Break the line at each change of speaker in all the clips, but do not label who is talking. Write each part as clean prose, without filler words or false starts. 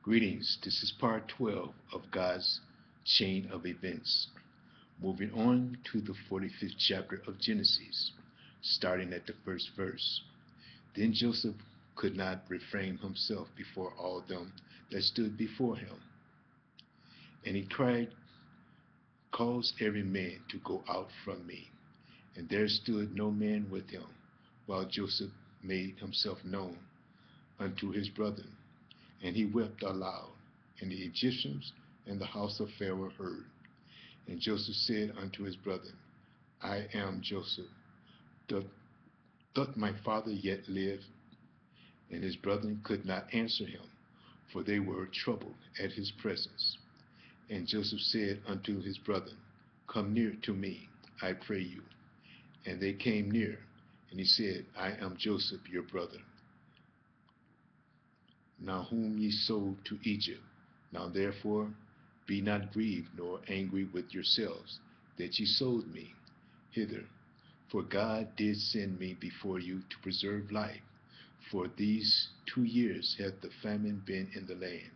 Greetings. This is part 12 of God's chain of events. Moving on to the 45th chapter of Genesis, starting at the first verse. Then Joseph could not refrain himself before all them that stood before him. And he cried, Cause every man to go out from me. And there stood no man with him, while Joseph made himself known unto his brethren. And he wept aloud. And the Egyptians and the house of Pharaoh heard. And Joseph said unto his brethren, I am Joseph. Doth my father yet live? And his brethren could not answer him, for they were troubled at his presence. And Joseph said unto his brethren, Come near to me, I pray you. And they came near. And he said, I am Joseph your brother, now whom ye sold to Egypt. Now therefore be not grieved nor angry with yourselves, that ye sold me hither. For God did send me before you to preserve life. For these 2 years hath the famine been in the land,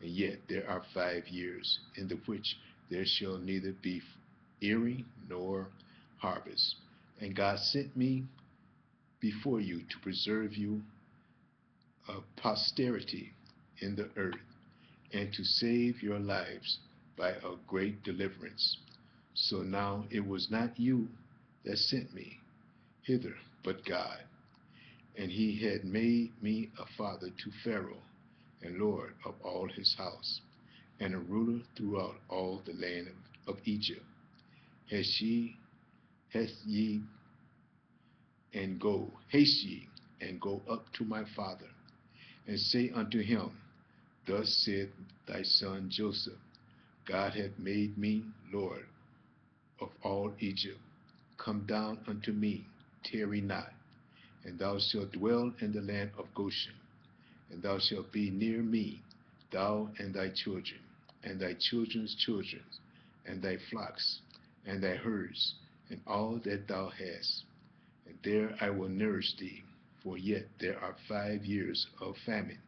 and yet there are 5 years, in the which there shall neither be earing nor harvest. And God sent me before you to preserve you a posterity in the earth, and to save your lives by a great deliverance. So now it was not you that sent me hither, but God. And he had made me a father to Pharaoh, and Lord of all his house, and a ruler throughout all the land of Egypt. Haste ye and go up to my father, and say unto him, Thus said thy son Joseph, God hath made me Lord of all Egypt. Come down unto me, tarry not, and thou shalt dwell in the land of Goshen. And thou shalt be near me, thou and thy children, and thy children's children, and thy flocks, and thy herds, and all that thou hast. And there I will nourish thee, for yet there are 5 years of famine,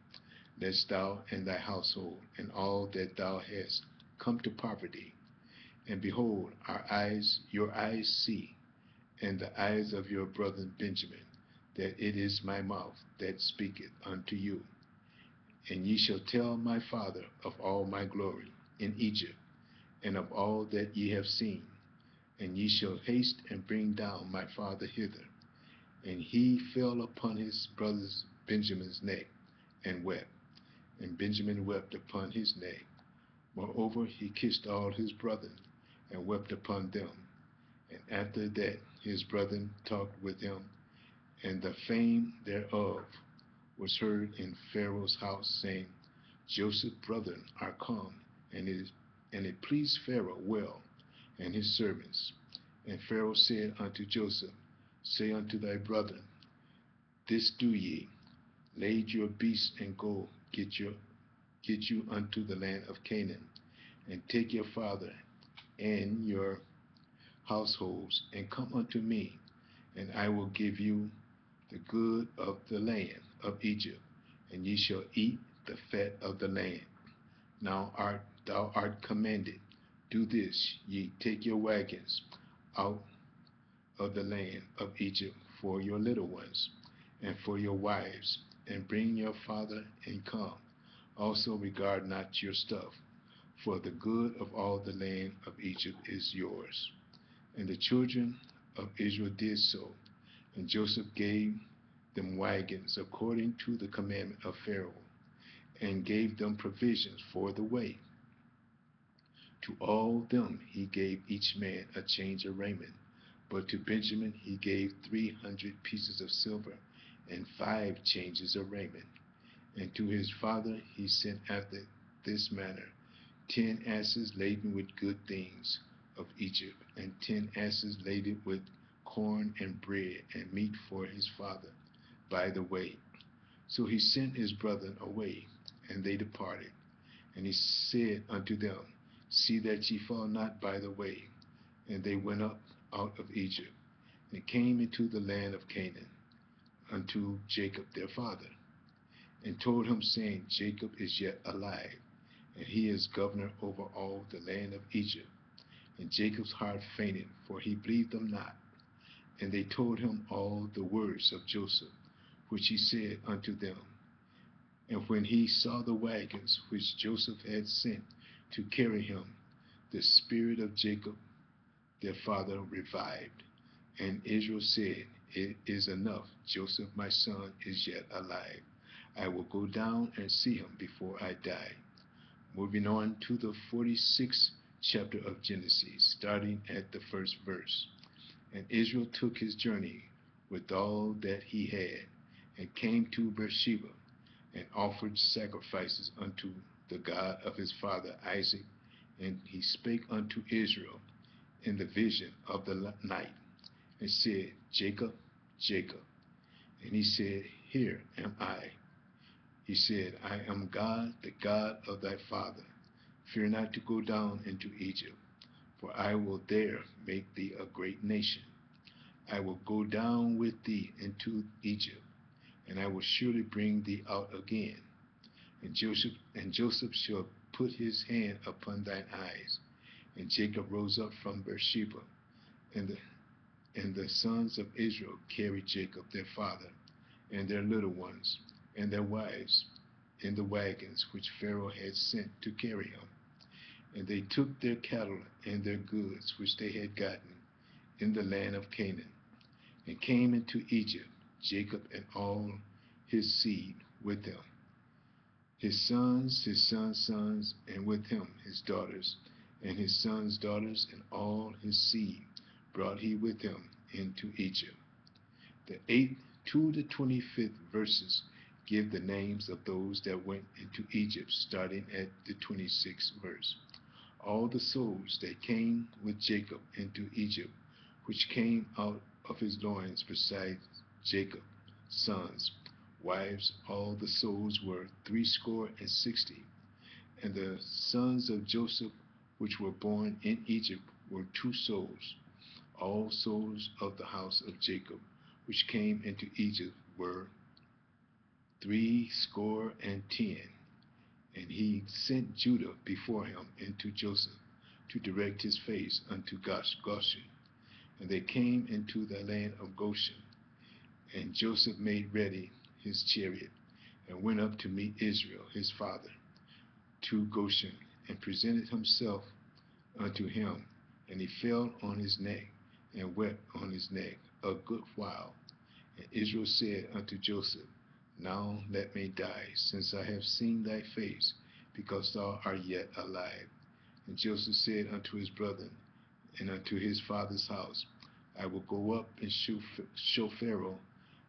lest thou and thy household and all that thou hast come to poverty. And behold, your eyes see, and the eyes of your brother Benjamin, that it is my mouth that speaketh unto you. And ye shall tell my father of all my glory in Egypt, and of all that ye have seen. And ye shall haste and bring down my father hither. And he fell upon his brother Benjamin's neck, and wept. And Benjamin wept upon his neck. Moreover, he kissed all his brethren, and wept upon them. And after that his brethren talked with him, and the fame thereof was heard in Pharaoh's house, saying, Joseph's brethren are come. And it pleased Pharaoh well, and his servants. And Pharaoh said unto Joseph, Say unto thy brethren, This do ye, lade your beasts, and go get you unto the land of Canaan, and take your father and your households, and come unto me, and I will give you the good of the land of Egypt, and ye shall eat the fat of the land. Now thou art commanded, do this, ye take your wagons out of the land of Egypt for your little ones, and for your wives, and bring your father, and come. Also regard not your stuff, for the good of all the land of Egypt is yours. And the children of Israel did so, and Joseph gave them wagons according to the commandment of Pharaoh, and gave them provisions for the way. To all them he gave each man a change of raiment, but to Benjamin he gave 300 pieces of silver, and 5 changes of raiment. And to his father he sent after this manner 10 asses laden with good things of Egypt, and 10 asses laden with corn and bread and meat for his father by the way. So he sent his brethren away, and they departed. And he said unto them, See that ye fall not by the way. And they went up out of Egypt, and came into the land of Canaan, unto Jacob their father. and told him, saying, Jacob is yet alive, and he is governor over all the land of Egypt. And Jacob's heart fainted, for he believed them not. And they told him all the words of Joseph, which he said unto them. And when he saw the wagons which Joseph had sent to carry him, the spirit of Jacob their father revived. And Israel said, It is enough. Joseph my son is yet alive. I will go down and see him before I die. Moving on to the 46th chapter of Genesis, starting at the first verse. And Israel took his journey with all that he had, and came to Beersheba, and offered sacrifices unto the God of his father Isaac. And he spake unto Israel in the vision of the night, and said, Jacob, Jacob. And he said, Here am I. He said, I am God, the God of thy father. Fear not to go down into Egypt, for I will there make thee a great nation. I will go down with thee into Egypt, and I will surely bring thee out again. And Joseph shall put his hand upon thine eyes. And Jacob rose up from Beersheba, and the sons of Israel carried Jacob their father, and their little ones, and their wives, in the wagons which Pharaoh had sent to carry him. And they took their cattle and their goods which they had gotten in the land of Canaan, and came into Egypt, Jacob and all his seed with him, his sons, sons, and with him his daughters, and his sons' daughters, and all his seed brought he with him into Egypt. The 8th to the 25th verses give the names of those that went into Egypt, starting at the 26th verse. All the souls that came with Jacob into Egypt, which came out of his loins, besides Jacob's sons, wives, all the souls were 60. And the sons of Joseph, which were born in Egypt, were 2 souls. All souls of the house of Jacob, which came into Egypt, were 60. And he sent Judah before him into Joseph, to direct his face unto Goshen. And they came into the land of Goshen. And Joseph made ready his chariot, and went up to meet Israel his father to Goshen, and presented himself unto him. And he fell on his neck, and wept on his neck a good while. And Israel said unto Joseph, Now let me die, since I have seen thy face, because thou art yet alive. And Joseph said unto his brethren, and unto his father's house, I will go up and show Pharaoh,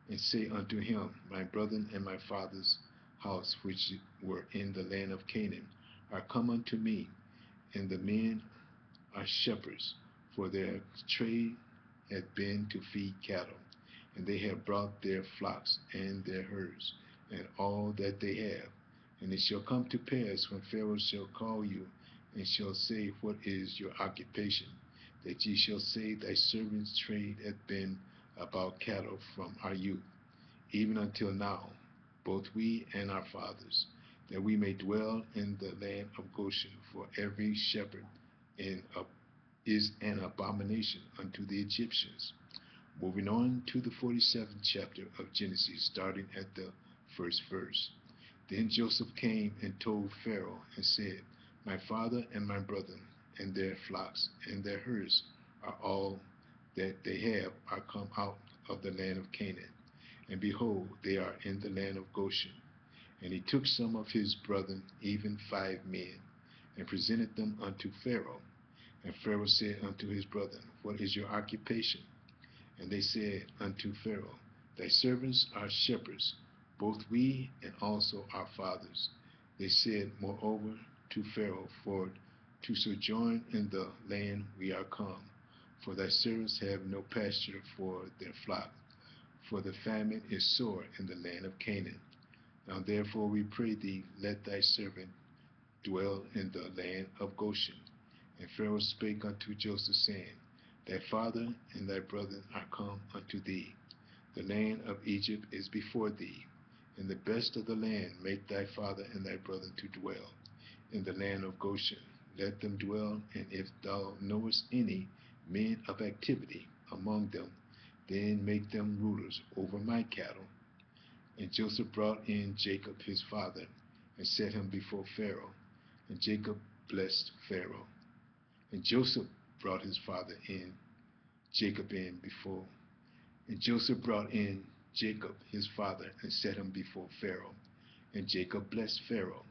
and say unto him, My brethren and my father's house, which were in the land of Canaan, are come unto me, and the men are shepherds, for their trade hath been to feed cattle. And they have brought their flocks and their herds, and all that they have. And it shall come to pass, when Pharaoh shall call you, and shall say, What is your occupation? That ye shall say, Thy servant's trade hath been about cattle from our youth, even until now, both we and our fathers, that we may dwell in the land of Goshen. For every shepherd is an abomination unto the Egyptians. Moving on to the 47th chapter of Genesis, starting at the first verse. Then Joseph came and told Pharaoh, and said, My father and my brethren, and their flocks and their herds, are all that they have, are come out of the land of Canaan. And behold, they are in the land of Goshen. And he took some of his brethren, even 5 men, and presented them unto Pharaoh. And Pharaoh said unto his brethren, What is your occupation? And they said unto Pharaoh, Thy servants are shepherds, both we and also our fathers. They said moreover to Pharaoh, For to sojourn in the land we are come, for thy servants have no pasture for their flock, for the famine is sore in the land of Canaan. Now therefore we pray thee, let thy servant dwell in the land of Goshen. And Pharaoh spake unto Joseph, saying, Thy father and thy brethren are come unto thee. The land of Egypt is before thee. In the best of the land make thy father and thy brother to dwell. In the land of Goshen let them dwell, and if thou knowest any men of activity among them, then make them rulers over my cattle. And Joseph brought in Jacob his father, and set him before Pharaoh. And Jacob blessed Pharaoh. And Joseph brought his father in, Jacob in before. And Joseph brought in Jacob his father, and set him before Pharaoh. And Jacob blessed Pharaoh.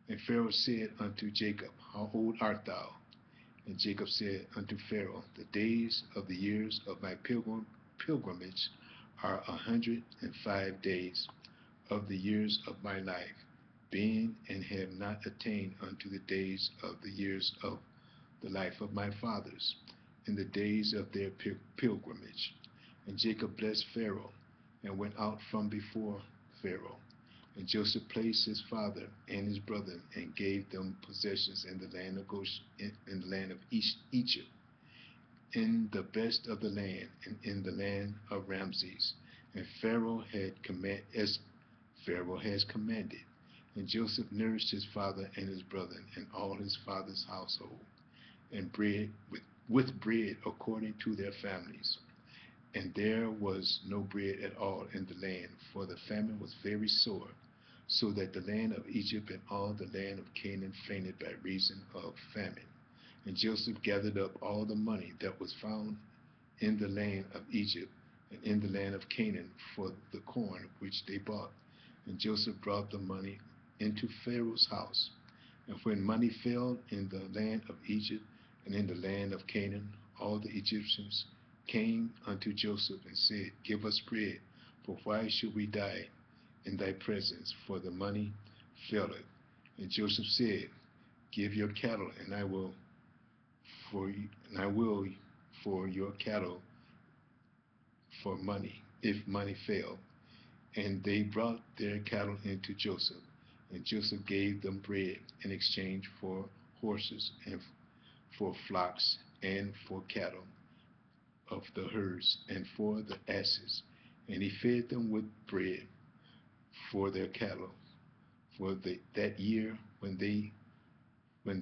And Pharaoh said unto Jacob, How old art thou? And Jacob said unto Pharaoh, The days of the years of my pilgrimage are 105 days of the years of my life, being and have not attained unto the days of the years of the life of my fathers, in the days of their pilgrimage. And Jacob blessed Pharaoh, and went out from before Pharaoh. And Joseph placed his father and his brother, and gave them possessions in the land of Goshen, in the land of Egypt, in the best of the land, and in the land of Ramses. And Pharaoh as Pharaoh has commanded. And Joseph nourished his father and his brother, and all his father's household, and bread with bread according to their families. And there was no bread at all in the land, for the famine was very sore, so that the land of Egypt and all the land of Canaan fainted by reason of famine. And Joseph gathered up all the money that was found in the land of Egypt and in the land of Canaan for the corn which they bought. And Joseph brought the money into Pharaoh's house. And when money failed in the land of Egypt and in the land of Canaan, all the Egyptians came unto Joseph and said, Give us bread, for why should we die in thy presence? For the money faileth. And Joseph said, Give your cattle, and I will for your cattle for money, if money fail. And they brought their cattle into Joseph, and Joseph gave them bread in exchange for horses and for flocks and for cattle of the herds and for the asses. And he fed them with bread for their cattle for that year. When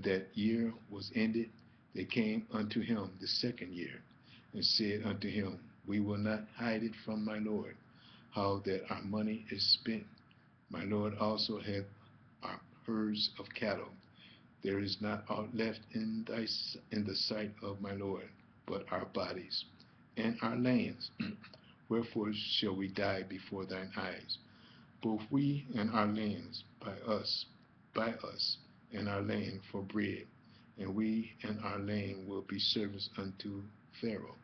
that year was ended, they came unto him the second year, and said unto him, We will not hide it from my lord, how that our money is spent. My lord also hath our herds of cattle. There is not aught left in the sight of my lord, but our bodies and our lands. Wherefore shall we die before thine eyes, both we and our lands, by us and our land for bread, and we and our land will be servants unto Pharaoh.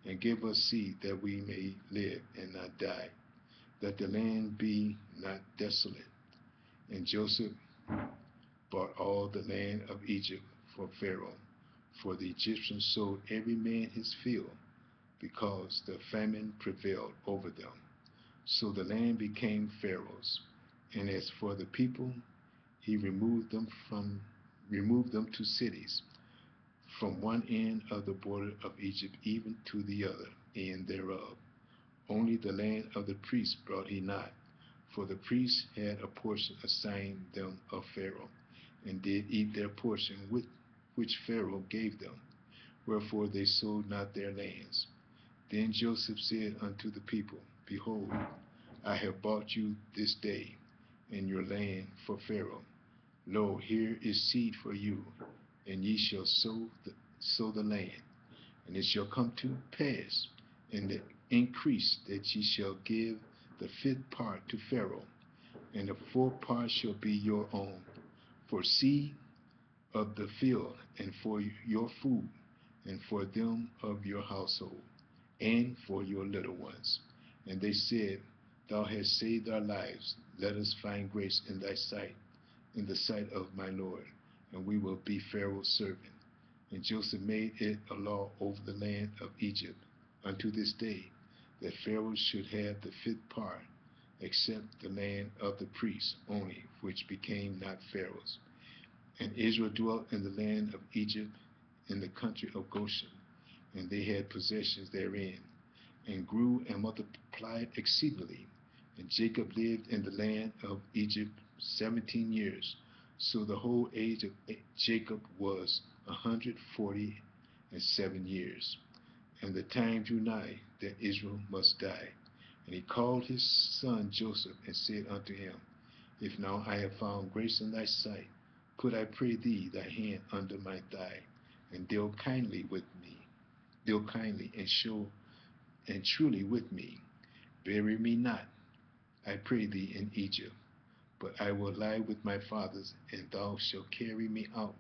And give us seed that we may live and not die, that the land be not desolate. And Joseph bought all the land of Egypt for Pharaoh, for the Egyptians sold every man his field, because the famine prevailed over them. So the land became Pharaoh's. And as for the people, he removed them to cities, from one end of the border of Egypt even to the other end thereof. Only the land of the priests brought he not, for the priests had a portion assigned them of Pharaoh, and did eat their portion which Pharaoh gave them. Wherefore they sold not their lands. Then Joseph said unto the people, Behold, I have bought you this day and your land for Pharaoh. Lo, here is seed for you, and ye shall sow the land. And it shall come to pass in the increase that ye shall give the fifth part to Pharaoh, and the fourth part shall be your own, for seed of the field, and for your food, and for them of your household, and for your little ones. And they said, Thou hast saved our lives. Let us find grace in thy sight, in the sight of my Lord, and we will be Pharaoh's servant. And Joseph made it a law over the land of Egypt unto this day, that Pharaoh should have the fifth part, except the land of the priests only, which became not Pharaoh's. And Israel dwelt in the land of Egypt, in the country of Goshen, and they had possessions therein, and grew and multiplied exceedingly, And Jacob lived in the land of Egypt 17 years. So the whole age of Jacob was 147 years. And the time drew nigh that Israel must die. And he called his son Joseph and said unto him, If now I have found grace in thy sight, put I pray thee thy hand under my thigh, and deal kindly with me, deal kindly and show and truly with me. Bury me not, I pray thee, in Egypt, but I will lie with my fathers, and thou shalt carry me out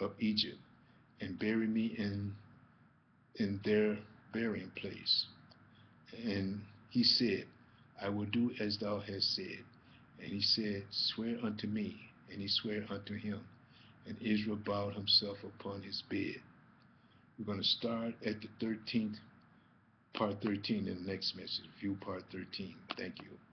of Egypt, and bury me in their burying place. And he said, I will do as thou hast said. And he said, Swear unto me. And he sware unto him. And Israel bowed himself upon his bed. We're going to start at the 13th, part 13 in the next message, view part 13. Thank you.